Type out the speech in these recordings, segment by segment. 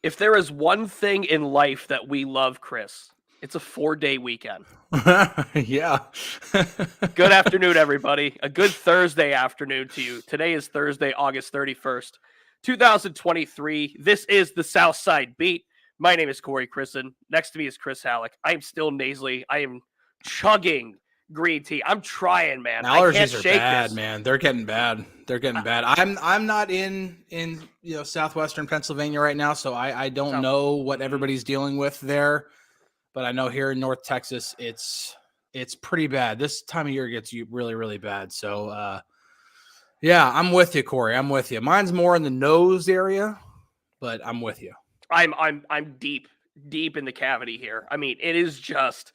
If there is one thing in life that we love, Chris, it's a 4-day weekend. Yeah. Good afternoon, everybody. A good Thursday afternoon to you. Today is Thursday, August 31st, 2023. This is the South Side Beat. My name is Corey Crisan. Next to me is Chris Halicke. I am still nasally. I am chugging green tea. I'm trying, man. I can't Allergies are shake bad, this. man. They're getting bad. They're getting bad. I'm not in southwestern Pennsylvania right now, so I don't know what everybody's dealing with there. But I know here in North Texas, it's pretty bad. This time of year gets you really, really bad. So yeah, I'm with you, Corey. I'm with you. Mine's more in the nose area, but I'm with you. I'm deep in the cavity here. I mean, it is just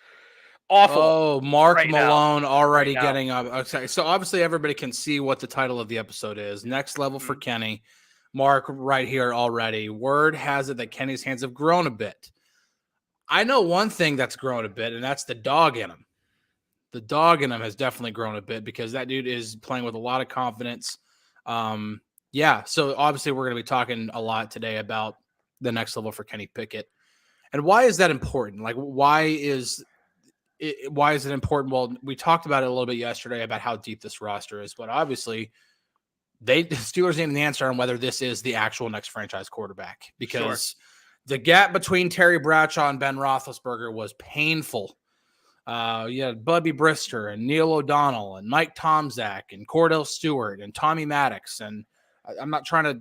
awful. Oh, Mark right Malone now. already Right now. getting up. Okay, so obviously everybody can see what the title of the episode is. Next level for Kenny. Mark right here already. Word has it that Kenny's hands have grown a bit. I know one thing that's grown a bit, and that's the dog in him. The dog in him has definitely grown a bit because that dude is playing with a lot of confidence. Yeah, so obviously we're going to be talking a lot today about the next level for Kenny Pickett. And why is that important? Like, why is it important? Well, we talked about it a little bit yesterday about how deep this roster is, but obviously the Steelers need an answer on whether this is the actual next franchise quarterback because the gap between Terry Bradshaw and Ben Roethlisberger was painful. You had Bubby Brister and Neil O'Donnell and Mike Tomczak and Cordell Stewart and Tommy Maddox. And I'm not trying to,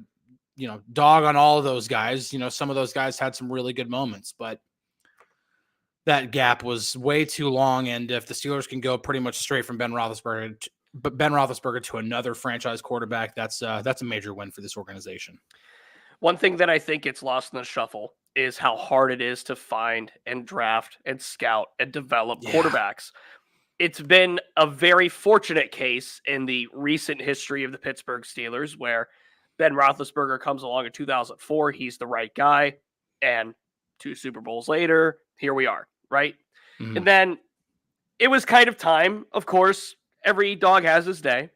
dog on all of those guys. Some of those guys had some really good moments, but that gap was way too long. And if the Steelers can go pretty much straight from Ben Roethlisberger to another franchise quarterback, that's a major win for this organization. One thing that I think gets lost in the shuffle is how hard it is to find and draft and scout and develop quarterbacks. It's been a very fortunate case in the recent history of the Pittsburgh Steelers where Ben Roethlisberger comes along in 2004. He's the right guy. And 2 Super Bowls later, here we are, right? Mm-hmm. And then it was kind of time, of course, every dog has his day.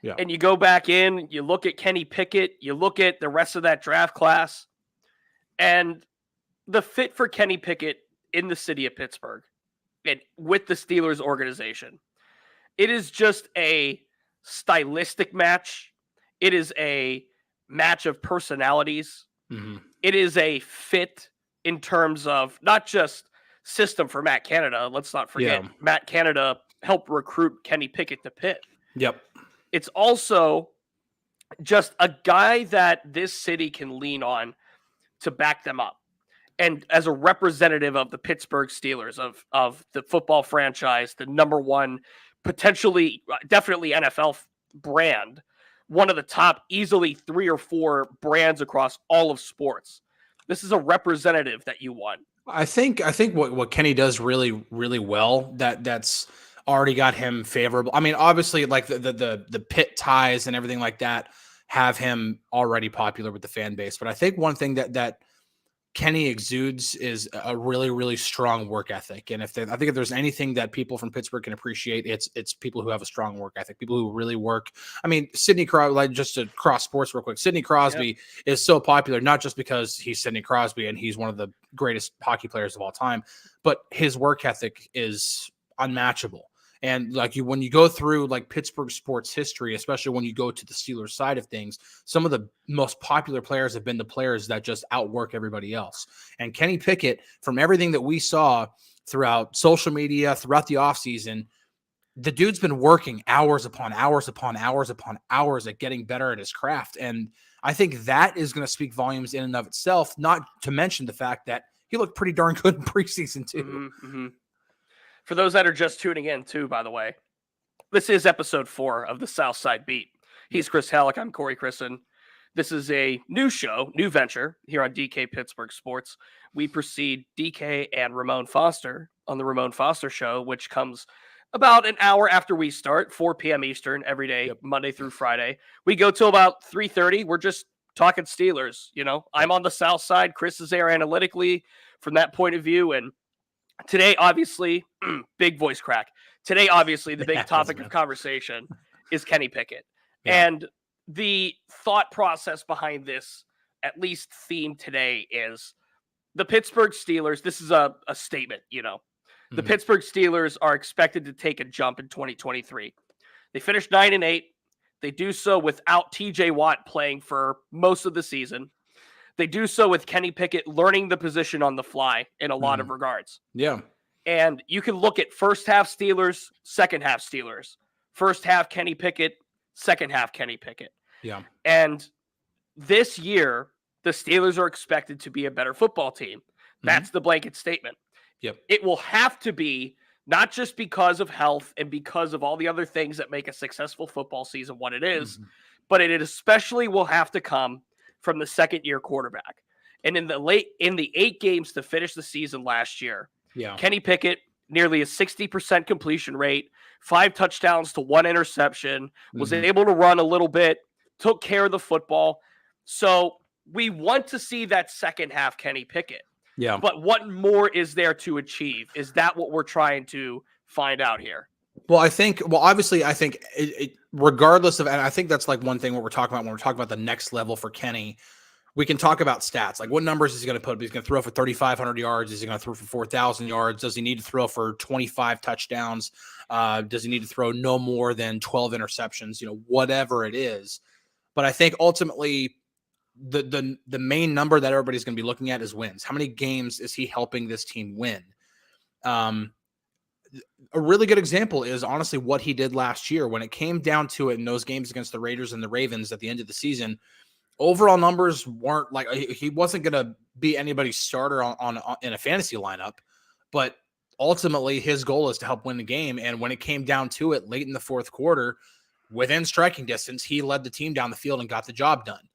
Yeah. And you go back in, you look at Kenny Pickett, you look at the rest of that draft class, and the fit for Kenny Pickett in the city of Pittsburgh and with the Steelers organization, it is just a stylistic match. It is a match of personalities. Mm-hmm. It is a fit in terms of not just system for Matt Canada. Let's not forget Matt Canada helped recruit Kenny Pickett to Pitt. Yep. It's also just a guy that this city can lean on to back them up. And as a representative of the Pittsburgh Steelers, of the football franchise, the number one, potentially, definitely NFL brand, one of the top easily 3 or 4 brands across all of sports. This is a representative that you want. I think what Kenny does really, really well, that's already got him favorable. I mean, obviously, like the Pitt ties and everything like that have him already popular with the fan base. But I think one thing that Kenny exudes is a really, really strong work ethic. And I think if there's anything that people from Pittsburgh can appreciate, it's people who have a strong work ethic, people who really work. I mean, Sidney Crosby, like just to cross sports real quick, Sidney Crosby is so popular, not just because he's Sidney Crosby and he's one of the greatest hockey players of all time, but his work ethic is unmatchable. And like when you go through like Pittsburgh sports history, especially when you go to the Steelers side of things, some of the most popular players have been the players that just outwork everybody else. And Kenny Pickett, from everything that we saw throughout social media, throughout the offseason, the dude's been working hours upon hours upon hours upon hours at getting better at his craft. And I think that is going to speak volumes in and of itself, not to mention the fact that he looked pretty darn good in preseason too. Mm-hmm, mm-hmm. For those that are just tuning in, too, by the way, this is episode 4 of the South Side Beat. He's Chris Halicke. I'm Corey Crisan. This is a new show, new venture here on DK Pittsburgh Sports. We precede DK and Ramon Foster on the Ramon Foster Show, which comes about an hour after we start, 4 p.m. Eastern, every day, Monday through Friday. We go till about 3:30. We're just talking Steelers. I'm on the South Side. Chris is there analytically from that point of view, and today, obviously, big voice crack. Today, obviously, the big topic of conversation is Kenny Pickett. Yeah. And the thought process behind this at least theme today is the Pittsburgh Steelers. This is a statement, The Pittsburgh Steelers are expected to take a jump in 2023. They finished 9-8. They do so without TJ Watt playing for most of the season. They do so with Kenny Pickett learning the position on the fly in a lot of regards. Yeah. And you can look at first half Steelers, second half Steelers. First half Kenny Pickett, second half Kenny Pickett. Yeah. And this year, the Steelers are expected to be a better football team. That's the blanket statement. Yep. It will have to be, not just because of health and because of all the other things that make a successful football season what it is, but it especially will have to come from the second-year quarterback. And in the 8 games to finish the season last year, Kenny Pickett, nearly a 60% completion rate, 5 touchdowns to 1 interception, was able to run a little bit, took care of the football. So we want to see that second half Kenny Pickett. Yeah. But what more is there to achieve? Is that what we're trying to find out here? Well, obviously, I think regardless of, and I think that's like one thing what we're talking about when we're talking about the next level for Kenny. We can talk about stats, like what numbers is he going to put up? He's going to throw for 3,500 yards. Is he going to throw for 4,000 yards? Does he need to throw for 25 touchdowns? Does he need to throw no more than 12 interceptions? Whatever it is. But I think ultimately the main number that everybody's going to be looking at is wins. How many games is he helping this team win? A really good example is honestly what he did last year when it came down to it in those games against the Raiders and the Ravens at the end of the season. Overall numbers weren't like he wasn't going to be anybody's starter on in a fantasy lineup, but ultimately his goal is to help win the game. And when it came down to it late in the fourth quarter, within striking distance, he led the team down the field and got the job done.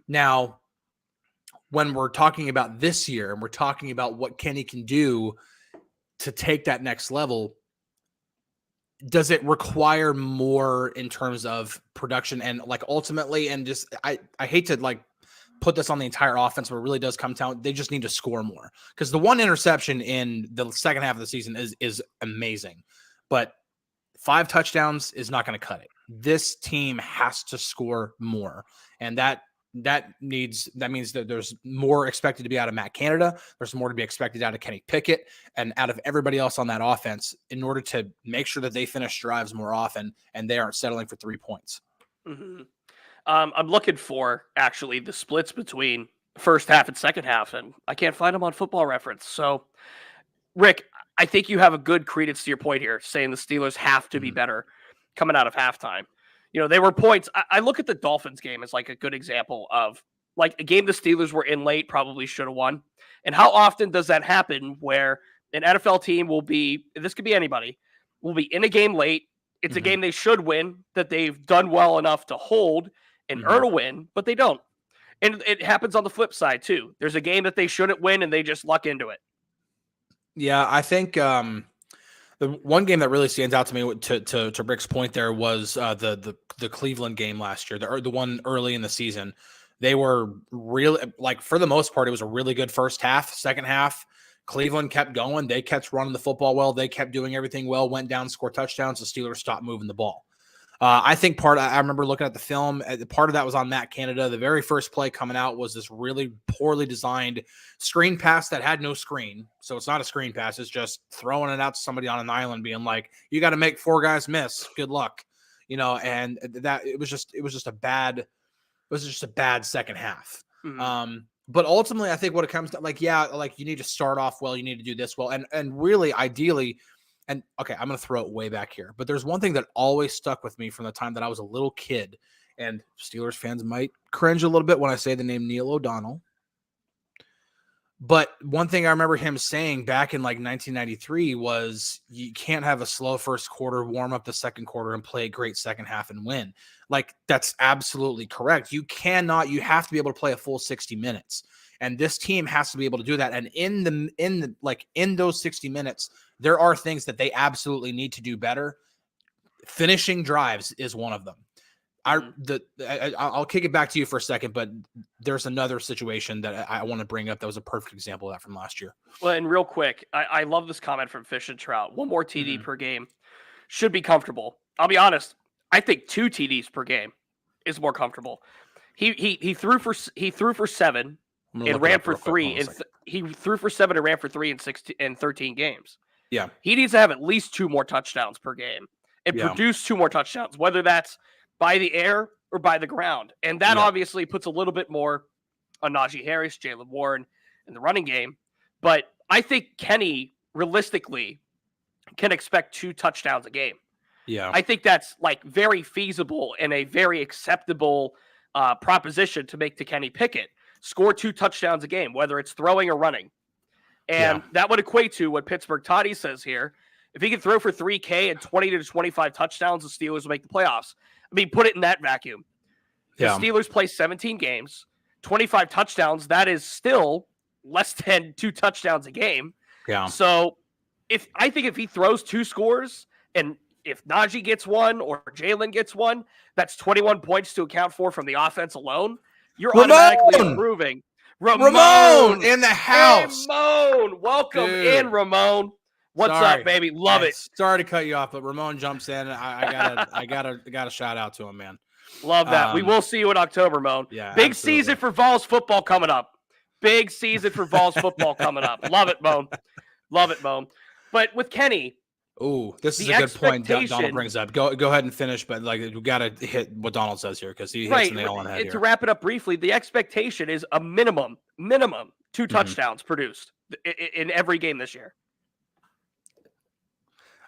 Now, when we're talking about this year and we're talking about what Kenny can do to take that next level, does it require more in terms of production and like ultimately, and just, I hate to like put this on the entire offense, but it really does come down. They just need to score more because the 1 interception in the second half of the season is amazing, but 5 touchdowns is not going to cut it. This team has to score more. And that means that there's more expected to be out of Matt Canada. There's more to be expected out of Kenny Pickett and out of everybody else on that offense in order to make sure that they finish drives more often and they aren't settling for 3 points. I'm looking for actually the splits between first half and second half, and I can't find them on Football Reference. So, Rick, I think you have a good credence to your point here, saying the Steelers have to be better coming out of halftime. There were points. I look at the Dolphins game as like a good example of like a game the Steelers were in late, probably should have won. And how often does that happen where an NFL team will be, this could be anybody, will be in a game late. It's a game they should win, that they've done well enough to hold and earn a win, but they don't. And it happens on the flip side too. There's a game that they shouldn't win and they just luck into it. Yeah, I think the one game that really stands out to me to Rick's point there was the Cleveland game last year, the one early in the season. They were really, like, for the most part, it was a really good first half. Second half, Cleveland kept going. They kept running the football well. They kept doing everything well, went down, scored touchdowns. The Steelers stopped moving the ball. I think I remember looking at the film, part of that was on Matt Canada. The very first play coming out was this really poorly designed screen pass that had no screen. So it's not a screen pass. It's just throwing it out to somebody on an island being like, you got to make 4 guys miss. Good luck. And that it was just a bad second half. But ultimately, I think what it comes to, like you need to start off well, you need to do this well. And really, ideally, and okay, I'm going to throw it way back here, but there's one thing that always stuck with me from the time that I was a little kid, and Steelers fans might cringe a little bit when I say the name Neil O'Donnell. But one thing I remember him saying back in like 1993 was you can't have a slow first quarter, warm up the second quarter, and play a great second half and win. Like, that's absolutely correct. You have to be able to play a full 60 minutes. And this team has to be able to do that. And in those 60 minutes, there are things that they absolutely need to do better. Finishing drives is one of them. I'll kick it back to you for a second, but there's another situation that I want to bring up that was a perfect example of that from last year. Well, and real quick, I love this comment from Fish and Trout. 1 more TD per game should be comfortable. I'll be honest. I think 2 TDs per game is more comfortable. He threw for 7 and ran for 3, and he threw for 7 and ran for 3 in 13 games. Yeah, he needs to have at least 2 more touchdowns per game and produce 2 more touchdowns, whether that's by the air or by the ground. And that obviously puts a little bit more on Najee Harris, Jaylen Warren in the running game. But I think Kenny realistically can expect 2 touchdowns a game. Yeah, I think that's like very feasible and a very acceptable proposition to make to Kenny Pickett. Score 2 touchdowns a game, whether it's throwing or running. And that would equate to what Pittsburgh Toddy says here. If he can throw for 3K and 20 to 25 touchdowns, the Steelers will make the playoffs. I mean, put it in that vacuum. The Steelers play 17 games, 25 touchdowns. That is still less than 2 touchdowns a game. Yeah. So I think if he throws 2 scores, and if Najee gets 1 or Jalen gets 1, that's 21 points to account for from the offense alone. You're automatically improving. Ramon in the house. Ramon, welcome in, Ramon. What's up, baby? Love it. Sorry to cut you off, but Ramon jumps in. I gotta shout out to him, man. Love that. We will see you in October, Ramon. Yeah, big season for Vols football coming up. Big season for Vols football coming up. Love it, Moan. Love it, Moan. But with Kenny. Ooh, this is a good point Donald brings up. Go ahead and finish, but like we got to hit what Donald says here because he hits the nail on the head here. To wrap it up briefly, the expectation is a minimum 2 touchdowns produced in every game this year.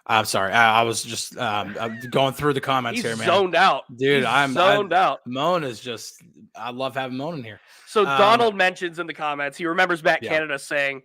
I'm sorry. I was just going through the comments here, man. Zoned out. Dude, I'm zoned out. Moan is just, I love having Moan in here. So Donald mentions in the comments, he remembers Matt Canada saying,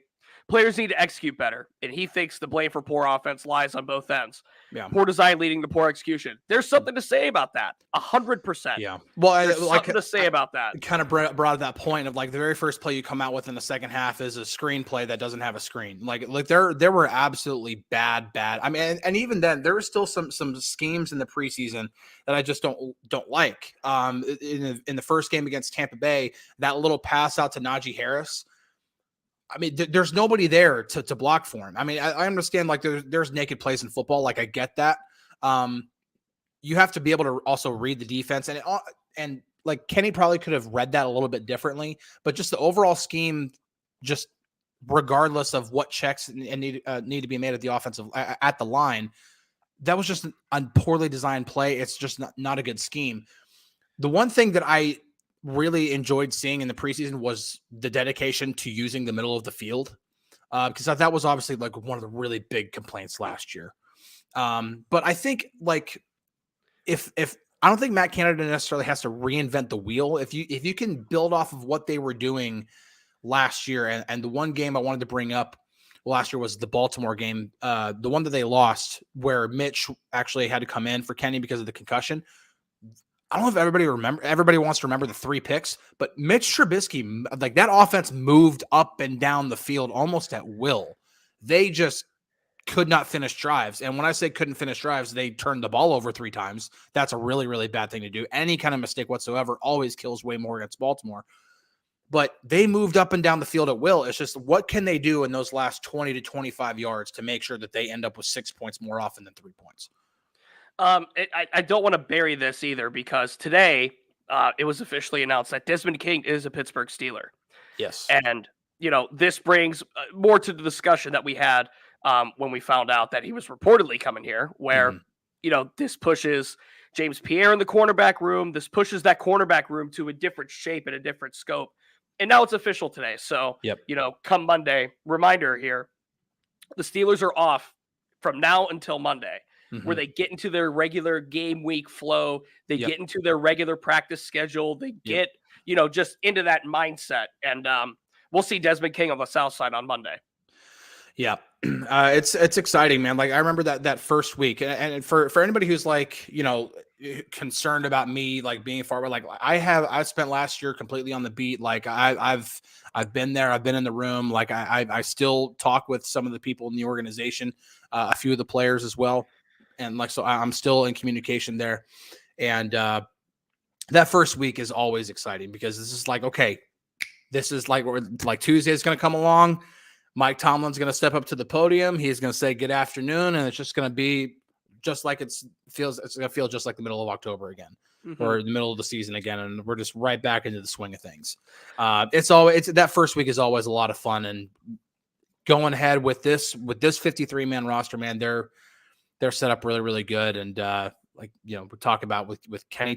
players need to execute better, and he thinks the blame for poor offense lies on both ends. Yeah. Poor design leading to poor execution. There's something to say about that. 100%. Yeah. Well, there's something to say about that. Kind of brought that point of like the very first play you come out with in the second half is a screen play that doesn't have a screen. Like there were absolutely bad. I mean, and even then there were still some schemes in the preseason that I just don't like. In the first game against Tampa Bay, that little pass out to Najee Harris. I mean, there's nobody there to block for him. I mean, I understand like there's naked plays in football. Like I get that. You have to be able to also read the defense and like Kenny probably could have read that a little bit differently, but just the overall scheme, just regardless of what checks need to be made at the offensive at the line, that was just a poorly designed play. It's just not a good scheme. The one thing that I really enjoyed seeing in the preseason was the dedication to using the middle of the field, because that was obviously like one of the really big complaints last year. But I think like if I don't think Matt Canada necessarily has to reinvent the wheel. If you can build off of what they were doing last year, and the one game I wanted to bring up last year was the Baltimore game, the one that they lost where Mitch actually had to come in for Kenny because of the concussion. I don't know if everybody wants to remember the 3 picks, but Mitch Trubisky, like that offense moved up and down the field almost at will. They just could not finish drives. And when I say couldn't finish drives, they turned the ball over 3 times. That's a really, really bad thing to do. Any kind of mistake whatsoever always kills way more against Baltimore. But they moved up and down the field at will. It's just what can they do in those last 20 to 25 yards to make sure that they end up with 6 points more often than 3 points? I don't want to bury this either because today it was officially announced that Desmond King is a Pittsburgh Steeler. Yes. And, this brings more to the discussion that we had when we found out that he was reportedly coming here, where, this pushes James Pierre in the cornerback room. This pushes that cornerback room to a different shape and a different scope. And now it's official today. So, come Monday, reminder here, the Steelers are off from now until Monday. Where they get into their regular game week flow, they get into their regular practice schedule, they get, just into that mindset. And we'll see Desmond King on the South Side on Monday. Yeah. It's exciting, man. Like I remember that first week, and for anybody who's like, concerned about me, like being far away, like I spent last year completely on the beat. Like I've been there, I've been in the room. Like I still talk with some of the people in the organization, a few of the players as well. And like, so I'm still in communication there. And that first week is always exciting because this is like, okay, this is like Tuesday is going to come along. Mike Tomlin's going to step up to the podium. He's going to say good afternoon. And it's just going to be just like it's going to feel just like the middle of October again. we're in the middle of the season again, and we're just right back into the swing of things. It's that first week is always a lot of fun, and going ahead with this 53-man roster, man, they're set up really, really good. And we're talking about with Kenny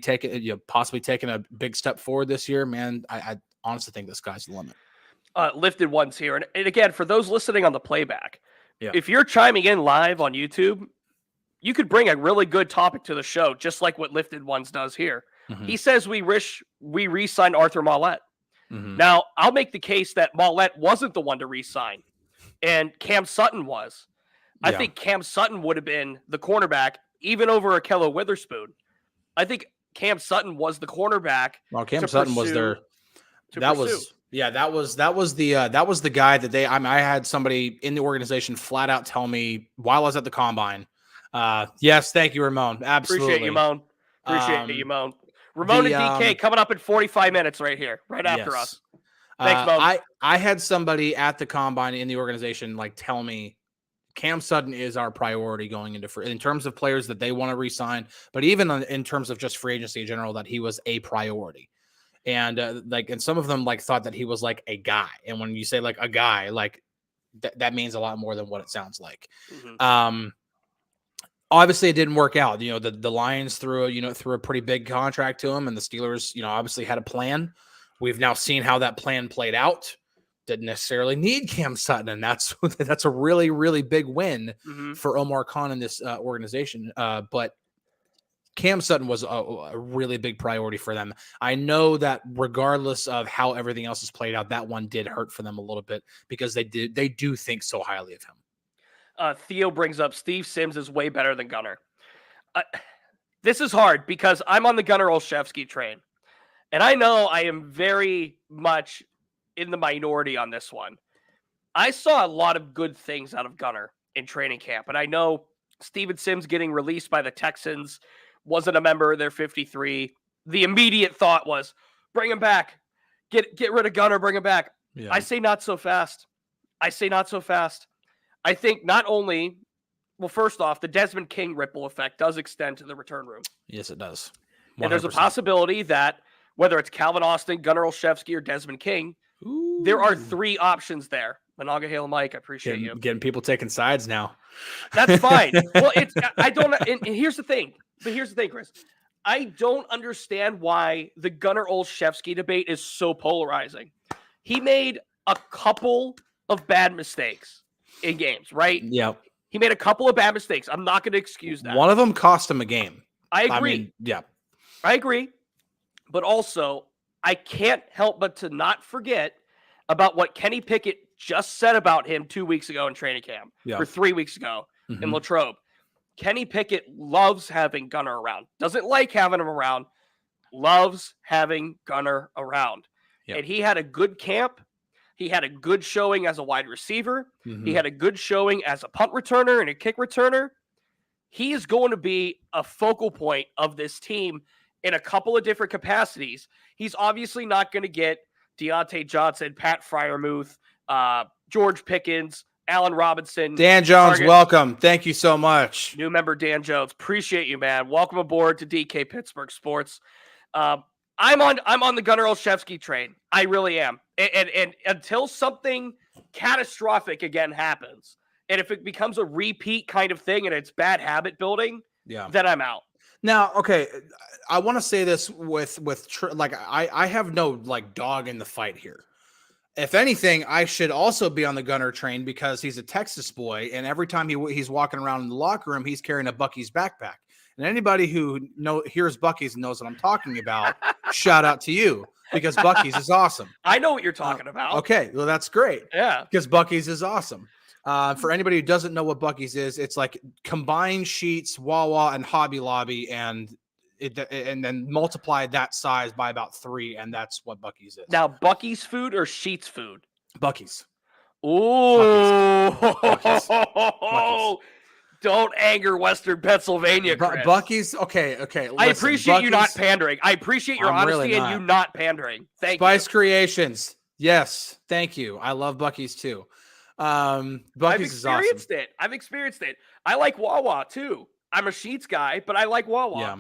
possibly taking a big step forward this year, man. I honestly think the sky's the limit. Lifted ones here. And again, for those listening on the playback, if you're chiming in live on YouTube, you could bring a really good topic to the show, just like what Lifted Ones does here. Mm-hmm. He says we wish we re-signed Arthur Maulet. Mm-hmm. Now, I'll make the case that Maulet wasn't the one to re-sign, and Cam Sutton was. I think Cam Sutton would have been the cornerback, even over Akello Witherspoon. I think Cam Sutton was the cornerback. Well, Cam Sutton was there. That was the guy that I had somebody in the organization flat out tell me while I was at the combine. Yes, thank you, Ramon. Absolutely. Appreciate you, Ramon. Appreciate you, Ramon. Ramon and DK coming up in 45 minutes right here, right after us. Thanks, Mo. I had somebody at the combine in the organization tell me Cam Sutton is our priority going into in terms of players that they want to re-sign, but even in terms of just free agency in general, that he was a priority. And and some of them thought that he was a guy. And when you say a guy, that means a lot more than what it sounds like. Mm-hmm. Obviously it didn't work out. The Lions threw a pretty big contract to him, and the Steelers, obviously had a plan. We've now seen how that plan played out. Didn't necessarily need Cam Sutton, and that's a really, really big win for Omar Khan in this organization. But Cam Sutton was a really big priority for them. I know that regardless of how everything else has played out, that one did hurt for them a little bit because they do think so highly of him. Theo brings up Steve Sims is way better than Gunner. This is hard because I'm on the Gunner Olszewski train, and I know I am very much in the minority on this one. I saw a lot of good things out of Gunner in training camp, and I know Steven Sims getting released by the Texans wasn't a member of their 53. The immediate thought was, bring him back. Get rid of Gunner, bring him back. Yeah. I say not so fast. I think not only, first off, the Desmond King ripple effect does extend to the return room. Yes, it does. 100%. And there's a possibility that whether it's Calvin Austin, Gunner Olszewski, or Desmond King, there are three options there. Managa Hale Mike, I appreciate you. Getting people taking sides now. That's fine. Well, I don't, and here's the thing. But here's the thing, Chris. I don't understand why the Gunner Olszewski debate is so polarizing. He made a couple of bad mistakes in games, right? Yeah. He made a couple of bad mistakes. I'm not going to excuse that. One of them cost him a game. I agree. I agree. But also, I can't help but to not forget about what Kenny Pickett just said about him 2 weeks ago in training camp, or 3 weeks ago in Latrobe. Kenny Pickett loves having Gunner around. Doesn't like having him around. Loves having Gunner around. Yep. And he had a good camp. He had a good showing as a wide receiver. Mm-hmm. He had a good showing as a punt returner and a kick returner. He is going to be a focal point of this team in a couple of different capacities. He's obviously not going to get Deontay Johnson, Pat Freiermuth, George Pickens, Allen Robinson. Dan Jones, welcome. Thank you so much. New member Dan Jones. Appreciate you, man. Welcome aboard to DK Pittsburgh Sports. I'm on the Gunner Olszewski train. I really am. And until something catastrophic again happens, and if it becomes a repeat kind of thing and it's bad habit building, then I'm out. Now, okay, I want to say this I have no dog in the fight here. If anything, I should also be on the Gunner train because he's a Texas boy, and every time he's walking around in the locker room, he's carrying a Buc-ee's backpack. And anybody who hears Buc-ee's and knows what I'm talking about, shout out to you because Buc-ee's is awesome. I know what you're talking about. Okay, well that's great. Yeah, because Buc-ee's is awesome. For anybody who doesn't know what Buc-ee's is, it's like combined Sheetz, Wawa, and Hobby Lobby, and then multiply that size by about 3, and that's what Buc-ee's is. Now, Buc-ee's food or Sheetz food? Buc-ee's. Ooh. Buc-ee's. Don't anger Western Pennsylvania, Chris. Buc-ee's, okay. Listen, I appreciate you not pandering. I appreciate your honesty really and you not pandering. Thank you. Spice Creations. Yes, thank you. I love Buc-ee's too. Buc-ee's is awesome. I've experienced it. I like Wawa too. I'm a Sheetz guy, but I like Wawa. Yeah.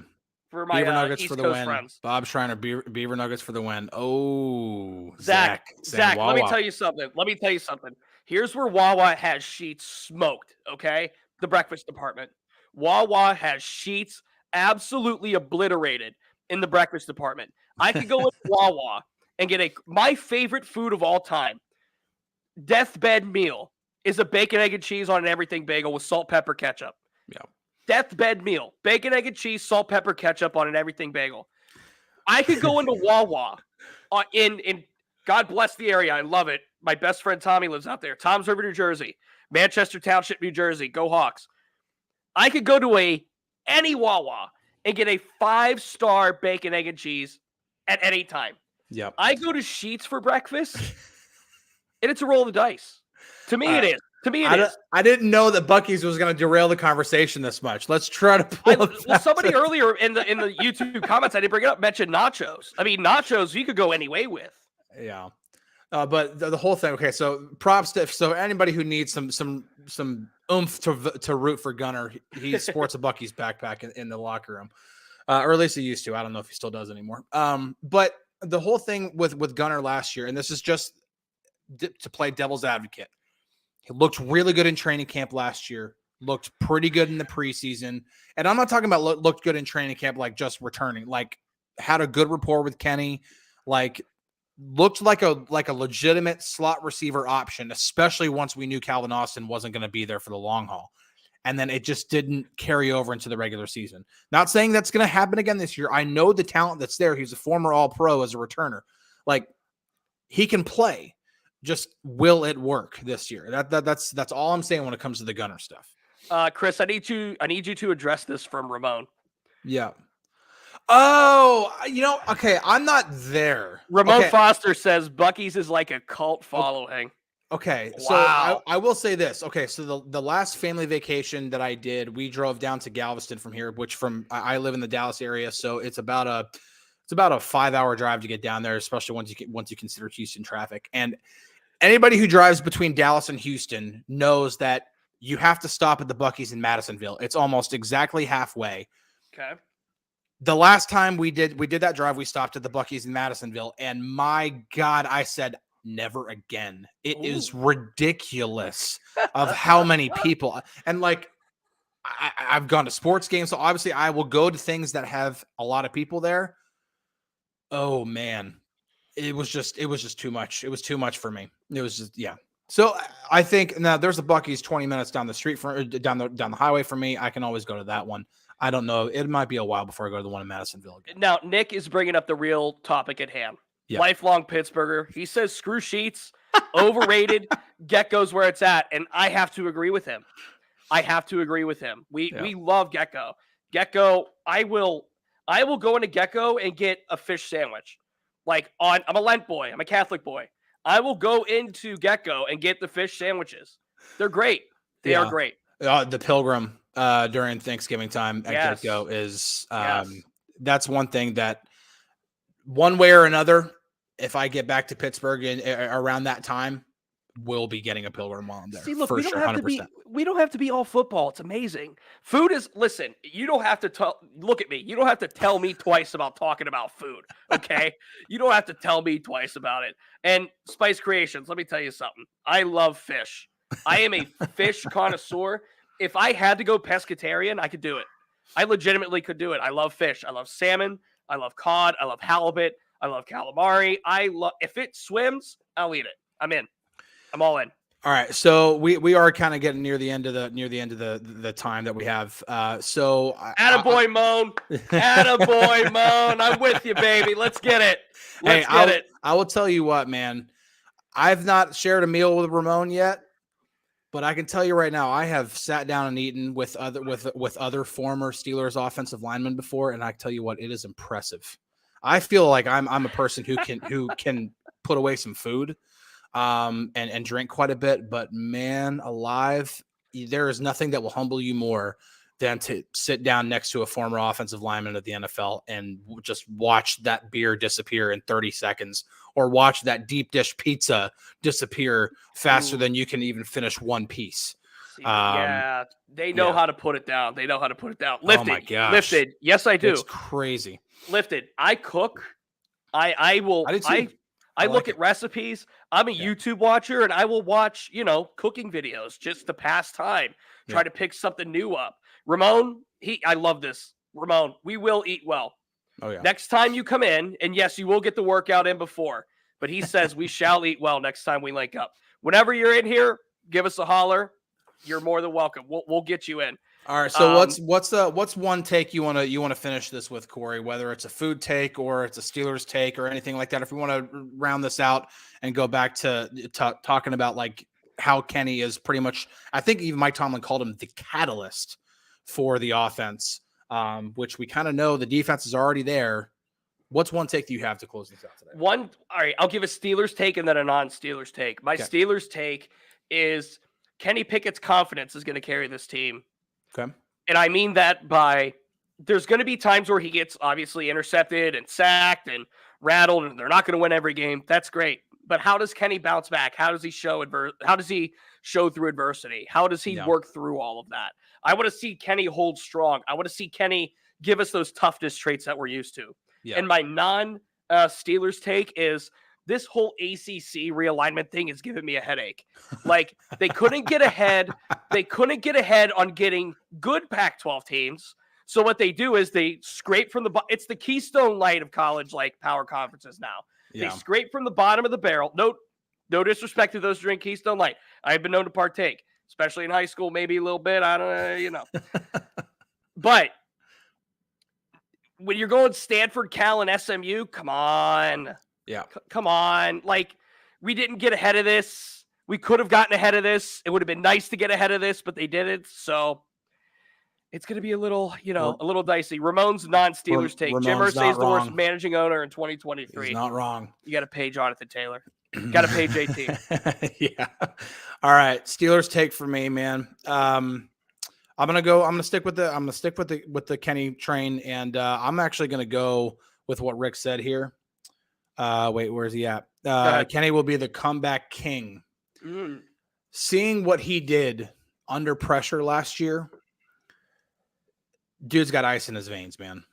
for my Beaver Nuggets East for the Coast win. friends. Bob Schreiner, Beaver Nuggets for the win. Oh, Zach, saying let me Wawa. tell you something. Here's where Wawa has sheets smoked, okay? The breakfast department. Wawa has sheets absolutely obliterated in the breakfast department. I could go into Wawa and get my favorite food of all time. Deathbed meal is a bacon, egg, and cheese on an everything bagel with salt, pepper, ketchup. Yeah. Deathbed meal. Bacon, egg, and cheese, salt, pepper, ketchup on an everything bagel. I could go into Wawa in God bless the area. I love it. My best friend Tommy lives out there. Tom's River, New Jersey. Manchester Township, New Jersey. Go Hawks. I could go to any Wawa and get a 5-star bacon, egg, and cheese at any time. Yep. I go to Sheetz for breakfast, and it's a roll of the dice. To me, it is. To me, it is. I didn't know that Buc-ee's was going to derail the conversation this much. Let's try to somebody earlier in the YouTube comments, I didn't bring it up, mentioned nachos. I mean, nachos you could go any way with. Yeah. But the whole thing. Okay, so props to anybody who needs some oomph to root for Gunner. He sports a Buc-ee's backpack in the locker room, or at least he used to. I don't know if he still does anymore. But the whole thing with Gunner last year, and this is just to play devil's advocate. He looked really good in training camp last year. Looked pretty good in the preseason, and I'm not talking about looked good in training camp like just returning. Like had a good rapport with Kenny. Like looked like a legitimate slot receiver option, especially once we knew Calvin Austin wasn't going to be there for the long haul. And then it just didn't carry over into the regular season. Not saying that's going to happen again this year. I know the talent that's there. He's a former All-Pro as a returner. Like he can play. Just will it work this year? That's all I'm saying when it comes to the Gunner stuff. Chris, I need you to address this from Ramon. Yeah. Oh, okay. I'm not there. Ramon Foster says Buc-ee's is like a cult following. Okay. Wow. So I will say this. Okay. So the last family vacation that I did, we drove down to Galveston from here, which I live in the Dallas area. So it's about a 5-hour drive to get down there, especially once you consider Houston traffic. And anybody who drives between Dallas and Houston knows that you have to stop at the Buc-ee's in Madisonville. It's almost exactly halfway. Okay. The last time we did that drive, we stopped at the Buc-ee's in Madisonville, and my God, I said, never again. It is ridiculous of how many people. And like, I've gone to sports games, so obviously I will go to things that have a lot of people there. Oh man, it was just too much. It was too much for me. It was just, yeah. So I think now there's a Buc-ee's 20 minutes down the street down the highway from me. I can always go to that one. I don't know. It might be a while before I go to the one in Madisonville again. Now, Nick is bringing up the real topic at hand. Yeah. Lifelong Pittsburgher. He says screw Sheets, overrated, Gecko's where it's at, and I have to agree with him. We love Gecko. Gecko, I will go into Gecko and get a fish sandwich. I'm a Lent boy. I'm a Catholic boy. I will go into Gecko and get the fish sandwiches. They're great. They are great. The Pilgrim during Thanksgiving time at Gecko is that's one thing that one way or another, if I get back to Pittsburgh around that time, we'll be getting a Pilgrim while I'm there. See, look, we don't have to be all football. It's amazing. Food is, listen, you don't have to look at me. You don't have to tell me twice about talking about food. Okay. You don't have to tell me twice about it. And Spice Creations, let me tell you something. I love fish. I am a fish connoisseur. If I had to go pescatarian, I could do it. I legitimately could do it. I love fish. I love salmon. I love cod. I love halibut. I love calamari. If it swims, I'll eat it. I'm in. I'm all in. All right, so we are kind of getting near the end of the time that we have. So attaboy, Moan. Attaboy, Moan. I'm with you, baby. Let's get it. Let's get it. I will tell you what, man. I've not shared a meal with Ramon yet, but I can tell you right now, I have sat down and eaten with other former Steelers offensive linemen before, and I tell you what, it is impressive. I feel like I'm a person who can put away some food. And drink quite a bit, but man alive, there is nothing that will humble you more than to sit down next to a former offensive lineman of the NFL and just watch that beer disappear in 30 seconds or watch that deep dish pizza disappear faster than you can even finish one piece. Yeah, they know how to put it down. They know how to put it down. Lifted. Oh my gosh. Lifted. Yes, I do. It's crazy. Lifted. I cook. I will. I look at recipes. I'm a YouTube watcher, and I will watch, cooking videos just to pass time. Try to pick something new up. Ramon, I love this. Ramon, we will eat well. Oh yeah. Next time you come in, and yes, you will get the workout in before, but he says we shall eat well next time we link up. Whenever you're in here, give us a holler. You're more than welcome. We'll get you in. All right. So what's one take you want to finish this with, Corey? Whether it's a food take or it's a Steelers take or anything like that. If we want to round this out and go back to talking about like how Kenny is pretty much, I think even Mike Tomlin called him the catalyst for the offense, which we kind of know the defense is already there. What's one take that you have to close this out today? All right. I'll give a Steelers take and then a non-Steelers take. My Steelers take is Kenny Pickett's confidence is going to carry this team. Okay. And I mean that by there's going to be times where he gets obviously intercepted and sacked and rattled, and they're not going to win every game. That's great. But how does Kenny bounce back? How does he show through adversity? How does he work through all of that? I want to see Kenny hold strong. I want to see Kenny give us those toughness traits that we're used to. Yeah. And my non-Steelers take is this whole ACC realignment thing is giving me a headache. Like they couldn't get ahead. They couldn't get ahead on getting good Pac-12 teams. So what they do is they scrape from it's the Keystone Light of college, like power conferences now. Yeah. They scrape from the bottom of the barrel. No disrespect to those who drink Keystone Light. I've been known to partake, especially in high school, maybe a little bit. I don't know, But when you're going Stanford, Cal, and SMU, come on. Yeah. Come on. Like, we didn't get ahead of this. We could have gotten ahead of this. It would have been nice to get ahead of this, but they didn't. So it's going to be a little dicey. Ramon's non-Steelers take. Jim Irsay is the worst managing owner in 2023. He's not wrong. You got to pay Jonathan Taylor. Got to pay JT. Yeah. All right. Steelers take for me, man. I'm gonna stick with the Kenny train, and I'm actually gonna go with what Rick said here. Wait, where's he at? Kenny will be the comeback king. Seeing what he did under pressure last year, dude's got ice in his veins, man.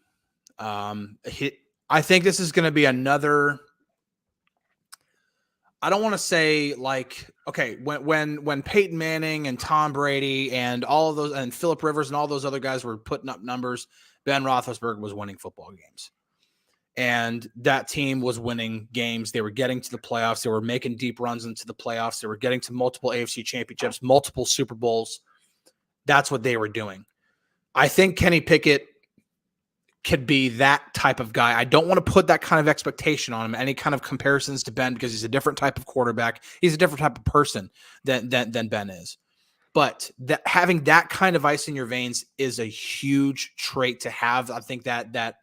I think this is going to be another. I don't want to say like, okay, when Peyton Manning and Tom Brady and all of those and Phillip Rivers and all those other guys were putting up numbers, Ben Roethlisberger was winning football games. And that team was winning games. They were getting to the playoffs. They were making deep runs into the playoffs. They were getting to multiple AFC championships, multiple Super Bowls. That's what they were doing. I think Kenny Pickett could be that type of guy. I don't want to put that kind of expectation on him, any kind of comparisons to Ben, because he's a different type of quarterback. He's a different type of person than Ben is. But having that kind of ice in your veins is a huge trait to have. I think that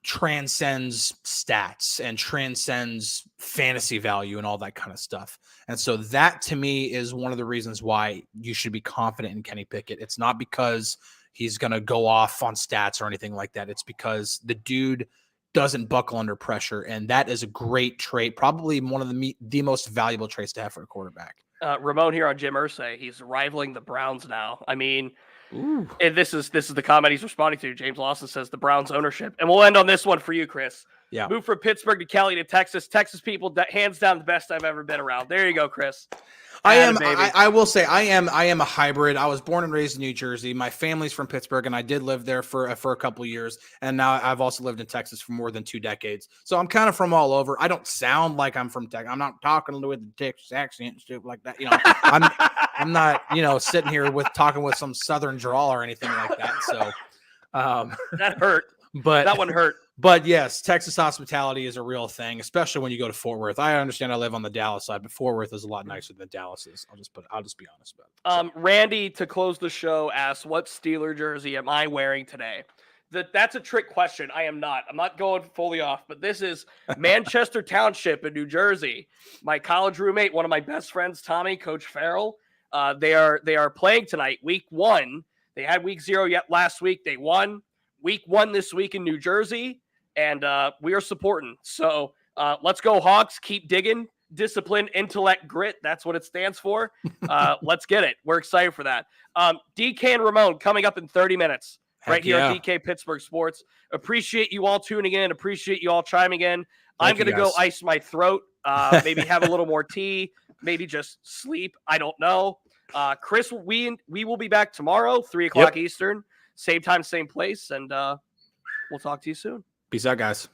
transcends stats and transcends fantasy value and all that kind of stuff. And so that to me is one of the reasons why you should be confident in Kenny Pickett. It's not because he's going to go off on stats or anything like that. It's because the dude doesn't buckle under pressure. And that is a great trait, probably one of the most valuable traits to have for a quarterback. Ramon here on Jim Irsay. He's rivaling the Browns now. I mean, and this is the comment he's responding to. James Lawson says the Browns ownership. And we'll end on this one for you, Chris. Yeah. Move from Pittsburgh to Cali to Texas. Texas people, hands down the best I've ever been around. There you go, Chris. I will say I am a hybrid. I was born and raised in New Jersey. My family's from Pittsburgh, and I did live there for a couple of years. And now I've also lived in Texas for more than 2 decades. So I'm kind of from all over. I don't sound like I'm from Texas. I'm not talking with the Texas accent and stuff like that. I'm not, sitting here talking with some Southern drawl or anything like that. So that hurt. But that one hurt. But yes, Texas hospitality is a real thing, especially when you go to Fort Worth. I understand I live on the Dallas side, but Fort Worth is a lot nicer than Dallas is. I'll just be honest about it. Randy, to close the show, asks, what Steeler jersey am I wearing today? That's a trick question. I am not. I'm not going fully off, but this is Manchester Township in New Jersey. My college roommate, one of my best friends, Tommy, Coach Farrell, they are playing tonight, week 1. They had week 0 yet last week. They won. Week 1 this week in New Jersey, and we are supporting. So let's go Hawks. Keep digging. discipline, intellect, grit. That's what it stands for. Let's get it. We're excited for that. DK and Ramon coming up in 30 minutes right here on DK Pittsburgh Sports. Appreciate you all tuning in. Appreciate you all chiming in. I'm going to go ice my throat, maybe have a little more tea, maybe just sleep. I don't know. Chris, we will be back tomorrow, 3 o'clock Eastern, same time, same place, and we'll talk to you soon. Peace out, guys.